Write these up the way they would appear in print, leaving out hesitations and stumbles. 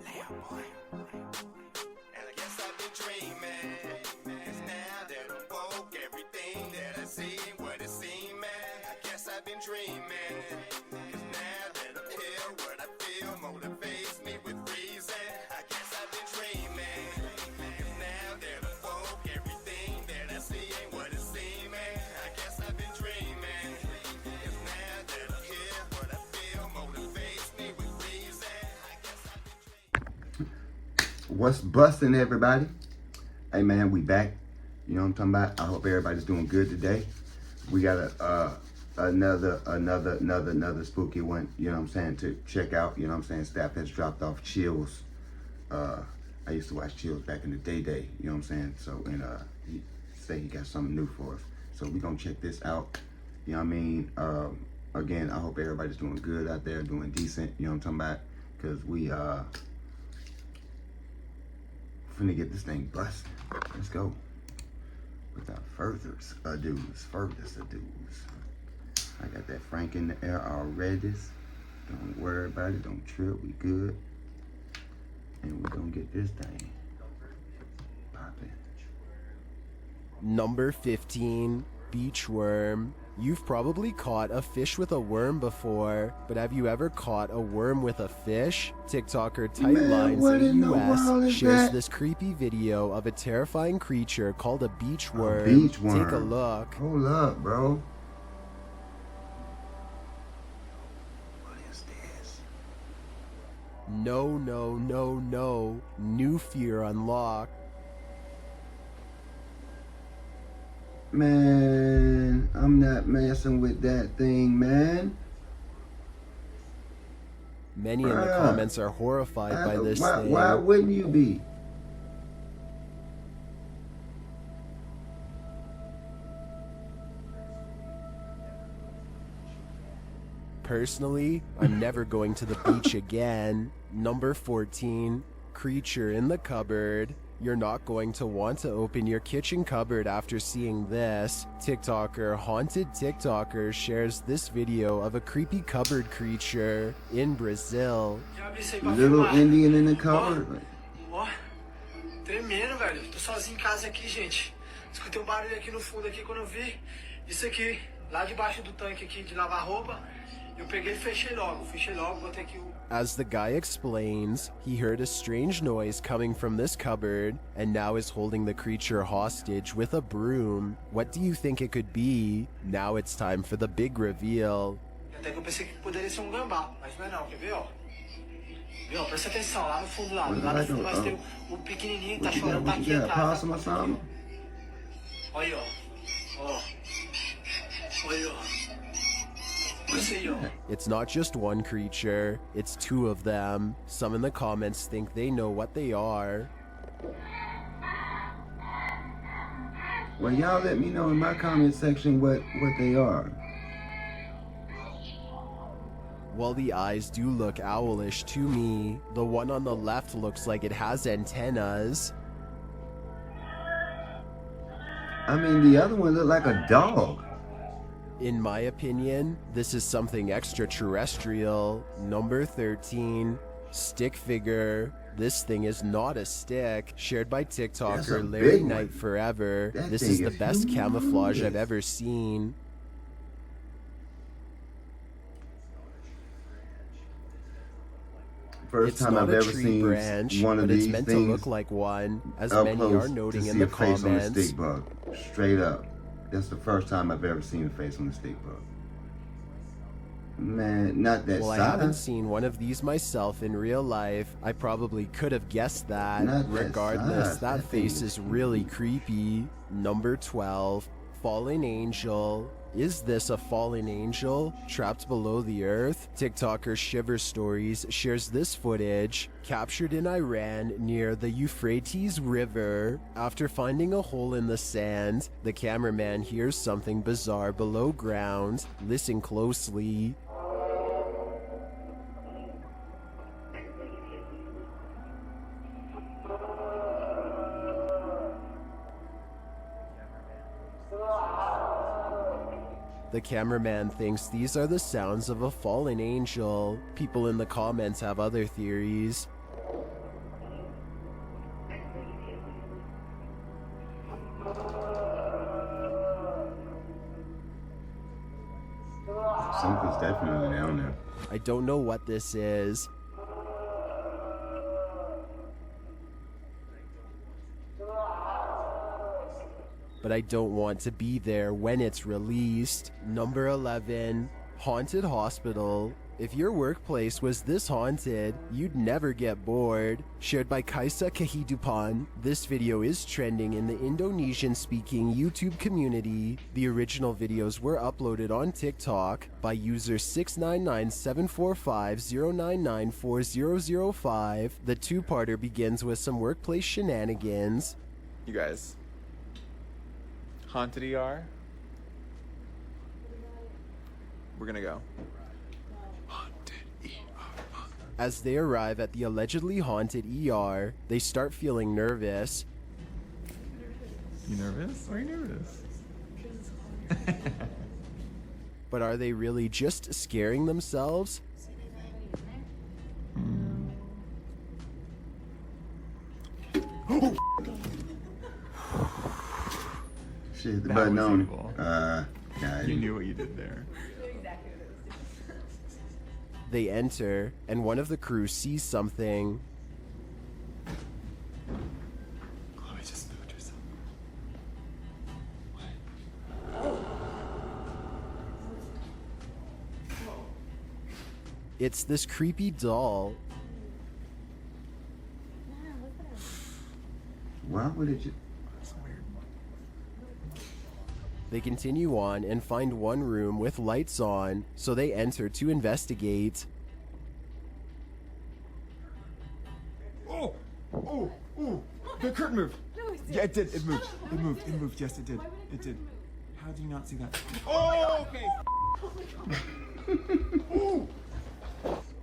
And I guess I've been dreaming. 'Cause now that I'm woke, everything that I see ain't what it seems. I guess I've been dreaming. 'Cause now that I'm here, what I feel motivates me with reason. I guess I've been dreaming. 'Cause now that I'm woke, everything that I see ain't what it seems. I guess I've been dreaming. 'Cause now that I'm here, what I feel motivates me with reason. I guess I've been dreaming. What's bustin', everybody? Hey man, we back. You know what I'm talking about? I hope everybody's doing good today. We got another spooky one, you know what I'm saying, to check out. You know what I'm saying? Staff has dropped off Chills. I used to watch Chills back in the day, you know what I'm saying? So, and he say he got something new for us. So we gonna check this out. You know what I mean? Again, I hope everybody's doing good out there, doing decent, you know what I'm talking about? Cause we finna get this thing busted. Let's go. Without further ado's. I got that Frank in the air already. Don't worry about it. Don't trip. We good. And we're gonna get this thing popping. Number 15, beach worm. You've probably caught a fish with a worm before, but have you ever caught a worm with a fish? TikToker Tightlines US shares this creepy video of a terrifying creature called a beach worm. Take a look. Hold up, bro. What is this? No. New fear unlocked. Man, I'm not messing with that thing, man. Many in the comments are horrified by this thing. Why wouldn't you be? Personally, I'm never going to the beach again. Number 14, creature in the cupboard. You're not going to want to open your kitchen cupboard after seeing this. TikToker Haunted TikToker shares this video of a creepy cupboard creature in Brazil. Little Indian in the cupboard. Ó, tremendo, velho. Tô sozinho em casa aqui, gente. Escutei um barulho aqui no fundo aqui quando eu vi isso aqui, lá debaixo do tanque aqui de lavar roupa. Eu peguei e fechei logo, botei aqui o... As the guy explains, he heard a strange noise coming from this cupboard and now is holding the creature hostage with a broom. What do you think it could be? Now it's time for the big reveal. Até que eu pensei que poderia ser um gambá, mas não é não, quer ver, ó? Viu, presta atenção, lá no fundo, lá no fundo vai ter o pequenininho que tá chorando, tá aqui atrás. Olha aí, ó. Olha aí, ó. It's not just one creature, it's two of them. Some in the comments think they know what they are. Well, y'all let me know in my comment section what they are. Well, the eyes do look owlish to me. The one on the left looks like it has antennas. I mean, the other one looked like a dog. In my opinion, this is something extraterrestrial. Number 13, stick figure. This thing is not a stick. Shared by TikToker Larry Knight Forever. This is the best camouflage I've ever seen. First time I've ever seen one of these things. It's meant to look like one, as many are noting in the comments. On a stick bug. Straight up. That's the first time I've ever seen a face on a stick bug. Man, not that size. Well, I haven't seen one of these myself in real life. I probably could have guessed that. Regardless, that face is really creepy. Number 12, fallen angel. Is this a fallen angel trapped below the earth? TikToker Shiver Stories shares this footage captured in Iran near the Euphrates River. After finding a hole in the sand, the cameraman hears something bizarre below ground. Listen closely. The cameraman thinks these are the sounds of a fallen angel. People in the comments have other theories. Something's definitely down there. I don't know what this is. But I don't want to be there when it's released. Number 11, Haunted Hospital. If your workplace was this haunted, you'd never get bored. Shared by Kaisa Kehidupan, this video is trending in the Indonesian-speaking YouTube community. The original videos were uploaded on TikTok by user 6997450994005. The two-parter begins with some workplace shenanigans. You guys. Haunted ER? We're gonna go. As they arrive at the allegedly haunted ER, they start feeling nervous. You nervous? Why are you nervous? But are they really just scaring themselves? Shit, hit the That button was on evil. it. You knew what you did there. They enter, and one of the crew sees something. Chloe just moved herself. It's this creepy doll. Why would it just... That's weird. They continue on and find one room with lights on, so they enter to investigate. Oh! Oh! Oh! The curtain moved! Yeah, it did. It moved. It moved. It moved. Yes, it did. It did. How do you not see that? Oh, okay!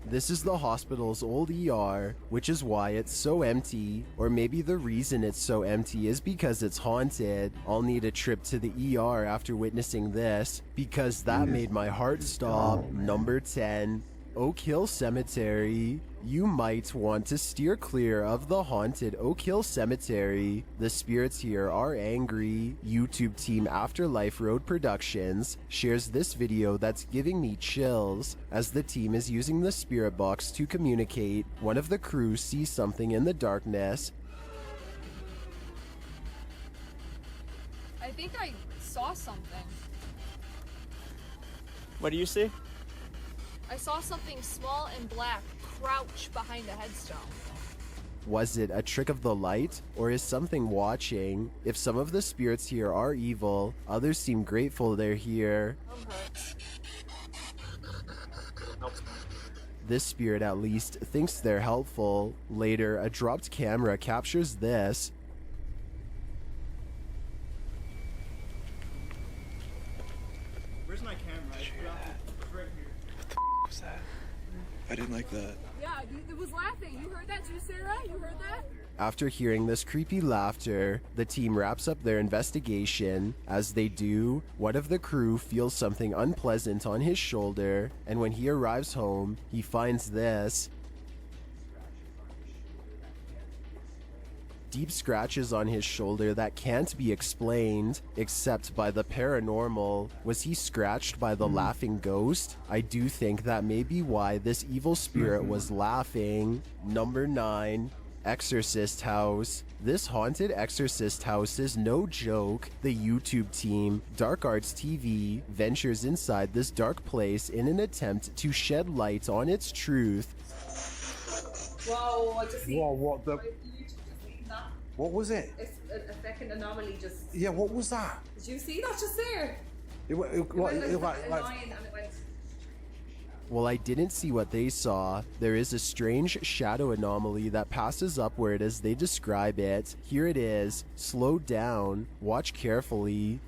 This is the hospital's old ER, which is why it's so empty. Or maybe the reason it's so empty is because it's haunted. I'll need a trip to the ER after witnessing this, because that made my heart stop. Number 10, Oak Hill Cemetery. You might want to steer clear of the haunted Oak Hill Cemetery. The spirits here are angry. YouTube team Afterlife Road Productions shares this video that's giving me chills. As the team is using the spirit box to communicate, one of the crew sees something in the darkness. I think I saw something. What do you see? I saw something small and black crouch behind a headstone. Was it a trick of the light, or is something watching? If some of the spirits here are evil, others seem grateful they're here. This spirit at least thinks they're helpful. Later, a dropped camera captures this. Where's my camera? It's right here. What was that? I didn't like that. Yeah, it was laughing. You heard that too, Sarah? You heard that? After hearing this creepy laughter, the team wraps up their investigation. As they do, one of the crew feels something unpleasant on his shoulder, and when he arrives home, he finds this. Deep scratches on his shoulder that can't be explained, except by the paranormal. Was he scratched by the laughing ghost? I do think that may be why this evil spirit was laughing. Number 9. Exorcist House. This haunted exorcist house is no joke. The YouTube team, Dark Arts TV, ventures inside this dark place in an attempt to shed light on its truth. Whoa, I just seen. Whoa, what the? That. What was it? It's a second anomaly just. Yeah, what was that? Did you see that just there? It It went like, like a like, line and it went. Well, I didn't see what they saw. There is a strange shadow anomaly that passes upward as they describe it. Here it is. Slow down. Watch carefully.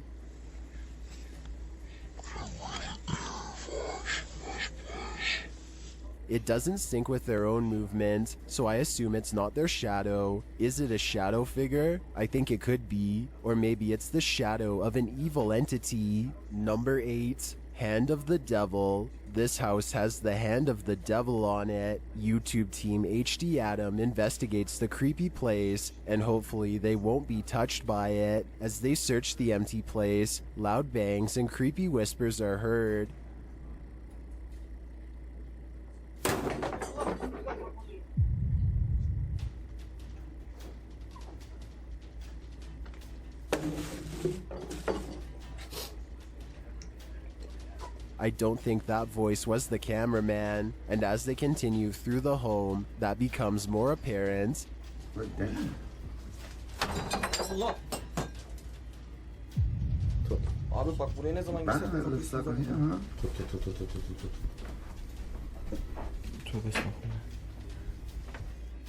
It doesn't sync with their own movement, so I assume it's not their shadow. Is it a shadow figure? I think it could be. Or maybe it's the shadow of an evil entity. Number 8. Hand of the Devil. This house has the hand of the devil on it. YouTube team HD Adam investigates the creepy place, and hopefully they won't be touched by it. As they search the empty place, loud bangs and creepy whispers are heard. I don't think that voice was the cameraman, and as they continue through the home, that becomes more apparent. But damn. Allah. Tut. Abi bak buraya ne zaman Bana gitsek öyle ıslak o ya, ha? Tut. Tövbe estağfurullah.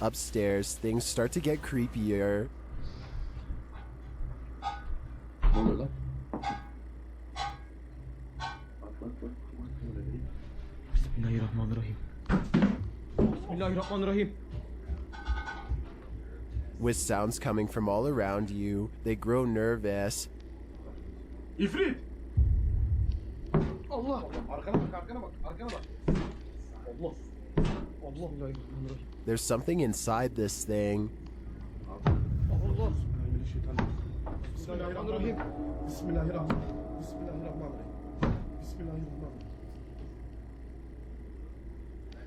Upstairs, things start to get creepier. Ne oluyor lan? Bismillahirrahmanirrahim. Bismillahirrahmanirrahim. With sounds coming from all around you, they grow nervous. İfrit. Allah. Arkana bak. Allah. Bismillahirrahmanirrahim. There's something inside this thing. Allah. Bismillahirrahmanirrahim. Bismillahirrahmanirrahim.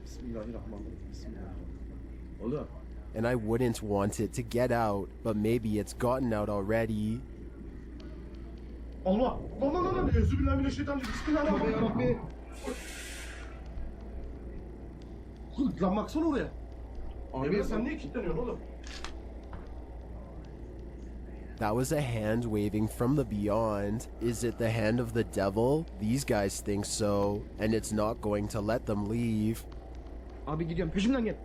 Bismillahirrahmanirrahim. And I wouldn't want it to get out, but maybe it's gotten out already. Allah. Lan. Euzubillahimineşşeytanirracim. Bismillahirrahmanirrahim. Lan baksana oraya. Abi sen niye kilitleniyorsun oğlum? That was a hand waving from the beyond. Is it the hand of the devil? These guys think so, and it's not going to let them leave. Abi gidiyorum peşimden gel.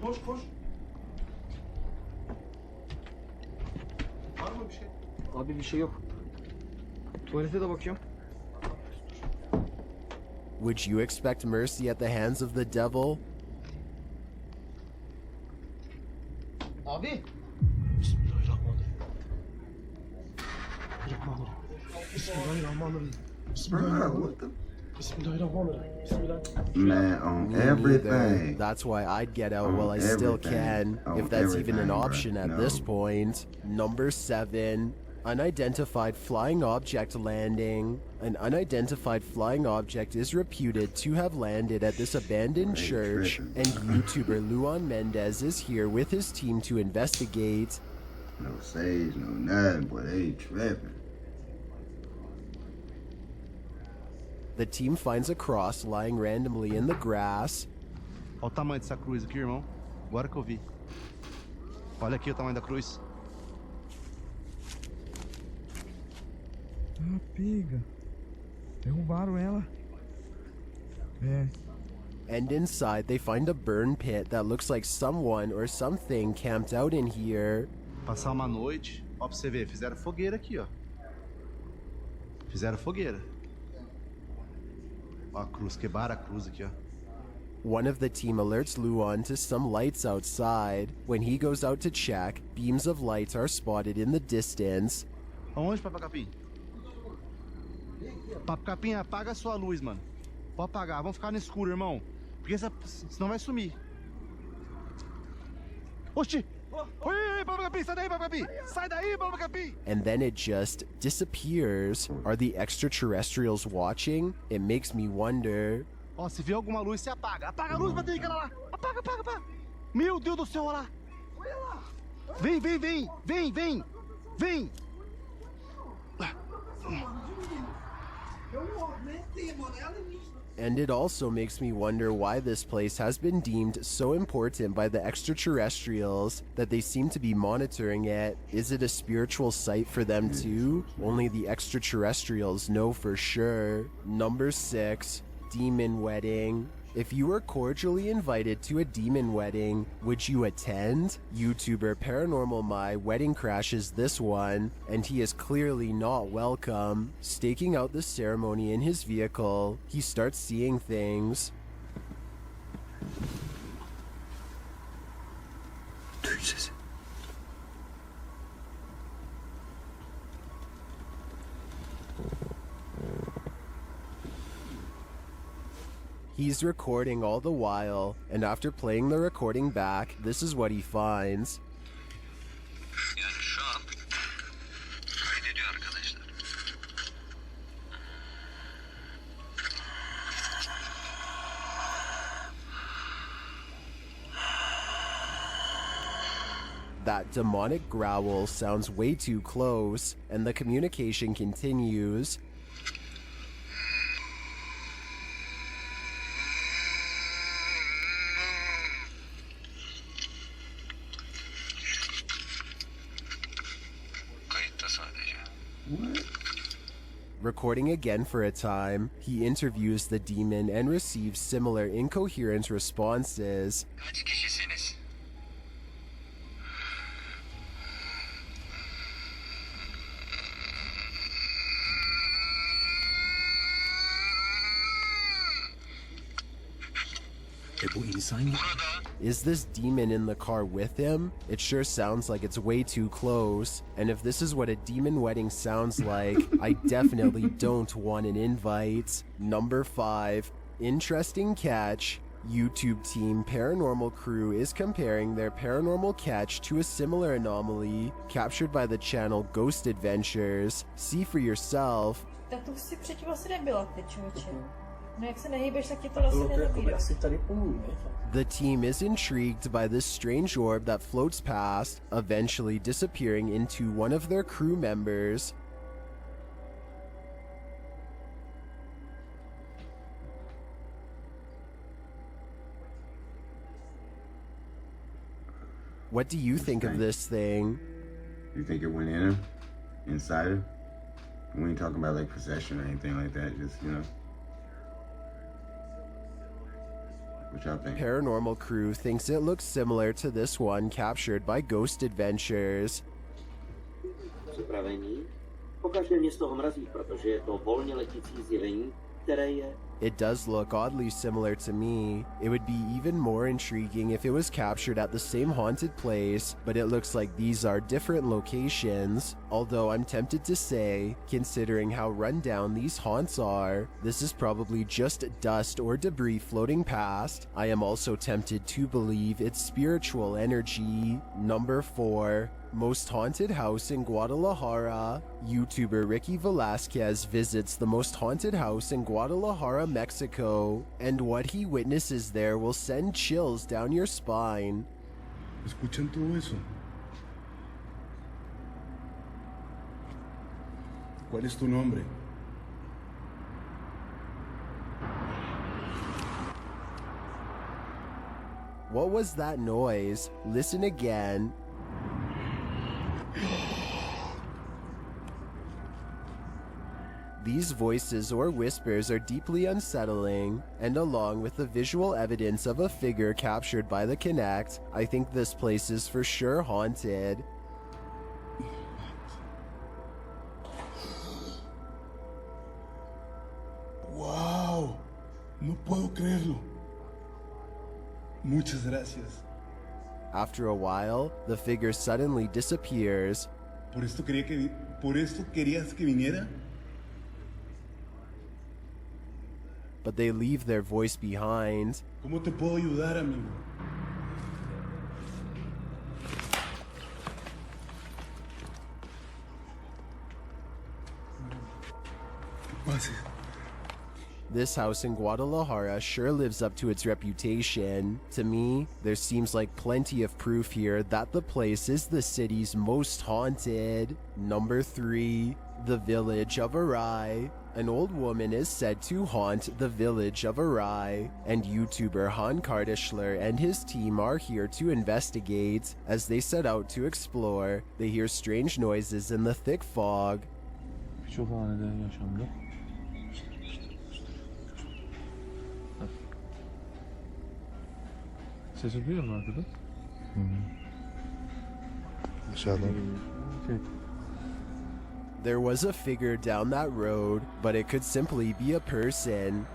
Koş. Var mı bir şey? Abi bir şey yok. Tuvalete de bakıyorum. Would you expect mercy at the hands of the devil? Abi. Bismillahirrahmanirrahim. Bro, what the? Bismillahirrahmanirrahim. Man, on Me neither. everything. That's why I'd get out On while I still everything. can, On if that's even an everything, bruh. option at No. this point. Number 7. Unidentified flying object landing. An unidentified flying object is reputed to have landed at this abandoned Hey, church, tripping, and bruh. YouTuber Luan Mendez is here with his team to investigate. No sage, no nothing, boy. They tripping. The team finds a cross lying randomly in the grass. Olha o tamanho dessa cruz aqui, irmão. Agora que eu vi. Olha aqui o tamanho da cruz. Ah, pega. Derrubaram ela. É. And inside, they find a burn pit that looks like someone or something camped out in here. Passar uma noite. Ó, pra você ver, fizeram fogueira aqui, ó. Fizeram fogueira. Ó a cruz, quebraram a cruz aqui, ó. One of the team alerts Luan to some lights outside. When he goes out to check, beams of light are spotted in the distance. Aonde, Papo Capim? Papo Capim, apaga a sua luz, mano. Pode apagar, vamos ficar no escuro, irmão. Porque senão vai sumir. Oxi! Oi, Papo Capim, sai daí, Papo Capim! Sai daí, Papo Capim! And then it just disappears. Are the extraterrestrials watching? It makes me wonder. Ó, se vê alguma luz, você apaga. Apaga a luz, bater aquela lá. Apaga. Meu Deus do céu, olha lá. Olha lá. Vem. And it also makes me wonder why this place has been deemed so important by the extraterrestrials that they seem to be monitoring it. Is it a spiritual site for them too? Only the extraterrestrials know for sure. Number 6, demon wedding. If you were cordially invited to a demon wedding, would you attend? YouTuber Paranormal My wedding crashes this one, and he is clearly not welcome. Staking out the ceremony in his vehicle, he starts seeing things. Jesus. He's recording all the while, and after playing the recording back, this is what he finds. Yani şu an kaydediyor arkadaşlar. That demonic growl sounds way too close, and the communication continues. Recording again for a time, he interviews the demon and receives similar incoherent responses. Kaç kişisiniz? Is this demon in the car with him? It sure sounds like it's way too close. And if this is what a demon wedding sounds like, I definitely don't want an invite. Number 5. Interesting catch. YouTube team Paranormal Crew is comparing their paranormal catch to a similar anomaly captured by the channel Ghost Adventures. See for yourself. Tak to si předtím asi nebyla, ty člověče. No jak se nehýbeš, tak ti to asi nenabíde. The team is intrigued by this strange orb that floats past, eventually disappearing into one of their crew members. What do you think of this thing? You think it went in him? Inside him? We ain't talking about like possession or anything like that, just, you know. What y'all think? Paranormal Crew thinks it looks similar to this one captured by Ghost Adventures. Připravení. Pokaždé mě z toho mrazí, protože je to volně letící zjevení, které je... It does look oddly similar to me. It would be even more intriguing if it was captured at the same haunted place, but it looks like these are different locations. Although I'm tempted to say, considering how run down these haunts are, this is probably just dust or debris floating past. I am also tempted to believe it's spiritual energy. Number 4. Most haunted house in Guadalajara. YouTuber Ricky Velasquez visits the most haunted house in Guadalajara, Mexico, and what he witnesses there will send chills down your spine. ¿Escuchan todo eso? ¿Cuál es tu nombre? What was that noise? Listen again. These voices or whispers are deeply unsettling, and along with the visual evidence of a figure captured by the Kinect, I think this place is for sure haunted. ¡Wow! No puedo creerlo. Muchas gracias. After a while, the figure suddenly disappears. ¿Por esto querías que viniera? But they leave their voice behind. ¿Cómo te puedo ayudar, amigo? ¿Qué pasa? This house in Guadalajara sure lives up to its reputation. To me, there seems like plenty of proof here that the place is the city's most haunted. Number 3. The Village of Arai. An old woman is said to haunt the Village of Arai, and YouTuber Han Kardashler and his team are here to investigate. As they set out to explore, they hear strange noises in the thick fog. Sesi duyuyor musun arkada? There was a figure down that road, but it could simply be a person.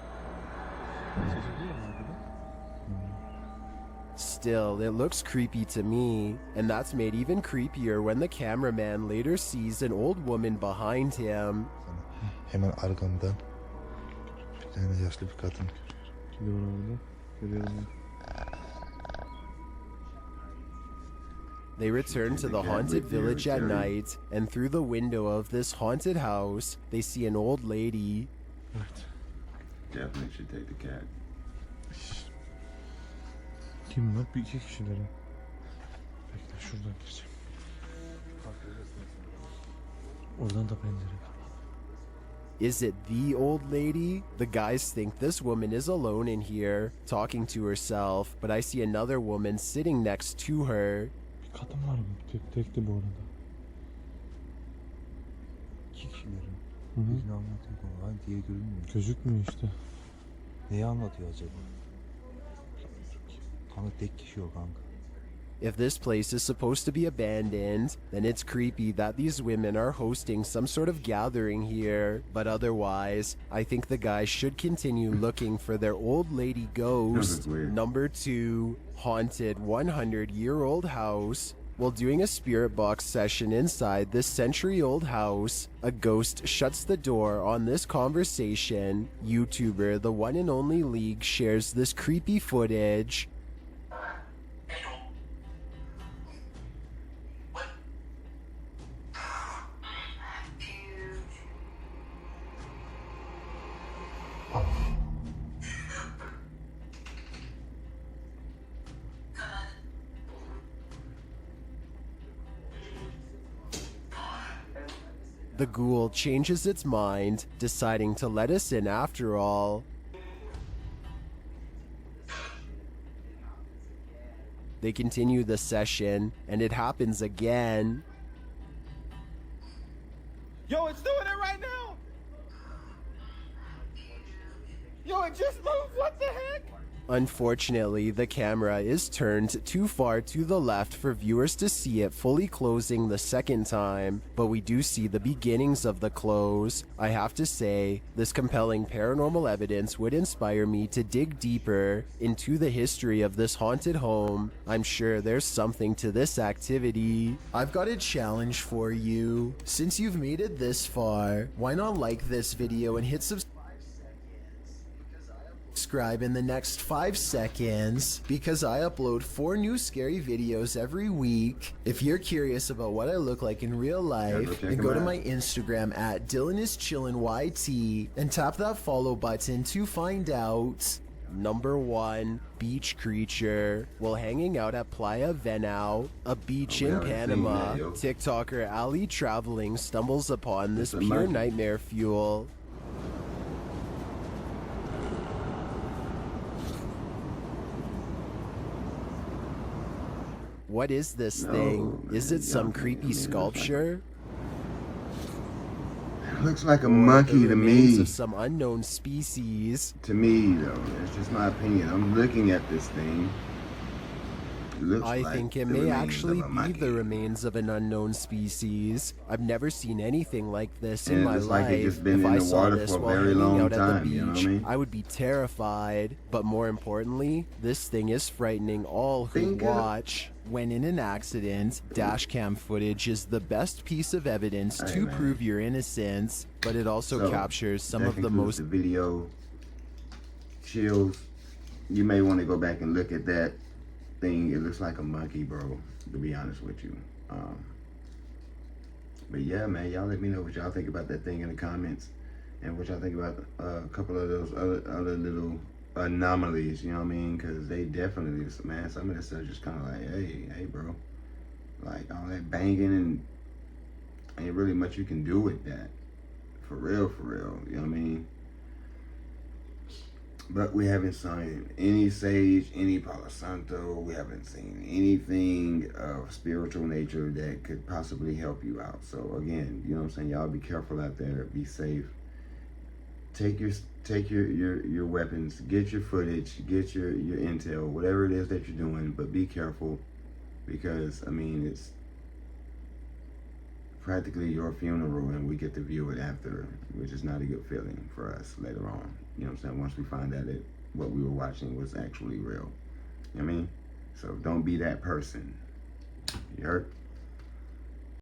Still, it looks creepy to me, and that's made even creepier when the cameraman later sees an old woman behind him. Hemen arkamda bir tane yaşlı bir kadın. They return to the haunted village at night, and through the window of this haunted house, they see an old lady. Definitely should take the cat. Kim var? Bir iki kişileri. Bekle şuradan gireceğim. Oradan da pencere. Is it the old lady? The guys think this woman is alone in here, talking to herself, but I see another woman sitting next to her. Bir kadın var mı? Tekti bu arada. İki kişileri. Birini anlatıyor konu. Hani diye görünmüyor. Gözükmüyor işte. Neyi anlatıyor acaba? Kanka tek kişi o kanka. If this place is supposed to be abandoned, then it's creepy that these women are hosting some sort of gathering here. But otherwise, I think the guys should continue looking for their old lady ghost. Number 2, haunted 100-year-old house. While doing a spirit box session inside this century-old house, a ghost shuts the door on this conversation. YouTuber The One and Only League shares this creepy footage. The ghoul changes its mind, deciding to let us in after all. They continue the session, and it happens again. Yo, it's doing it right now! Yo, it just moved! What the heck? Unfortunately, the camera is turned too far to the left for viewers to see it fully closing the second time, but we do see the beginnings of the close. I have to say, this compelling paranormal evidence would inspire me to dig deeper into the history of this haunted home. I'm sure there's something to this activity. I've got a challenge for you. Since you've made it this far, why not like this video and hit subscribe in the next 5 seconds, because I upload 4 new scary videos every week. If you're curious about what I look like in real life, then go to my Instagram at DylanIsChillinYT and tap that follow button to find out. Number 1, beach creature. While hanging out at Playa Venao, a beach in Panama, TikToker Ali Traveling stumbles upon this pure nightmare fuel. What is this thing? Is it some creepy sculpture? It looks like a monkey to me. Of some unknown species. To me, though, that's just my opinion. I'm looking at this thing. I think it may actually be the remains of an unknown species. I've never seen anything like this in my life. If I saw this while hanging out at the beach, I would be terrified. But more importantly, this thing is frightening all who watch. When in an accident, dashcam footage is the best piece of evidence to prove your innocence, but it also captures some of the most video chills. You may want to go back and look at that thing. It looks like a monkey, bro, to be honest with you. But yeah, man, y'all let me know what y'all think about that thing in the comments, and what y'all think about a couple of those other little anomalies, you know what I mean? Because they definitely, man, some of that stuff just kind of like, hey bro, like all that banging, and ain't really much you can do with that, for real, you know what I mean? But we haven't seen any sage, any Palo Santo. We haven't seen anything of spiritual nature that could possibly help you out. So again, you know what I'm saying? Y'all be careful out there. Be safe. Take your weapons. Get your footage. Get your intel. Whatever it is that you're doing. But be careful, because I mean, it's practically your funeral, and we get to view it after, which is not a good feeling for us later on. You know what I'm saying? Once we find out that what we were watching was actually real. You know what I mean? So don't be that person. You heard?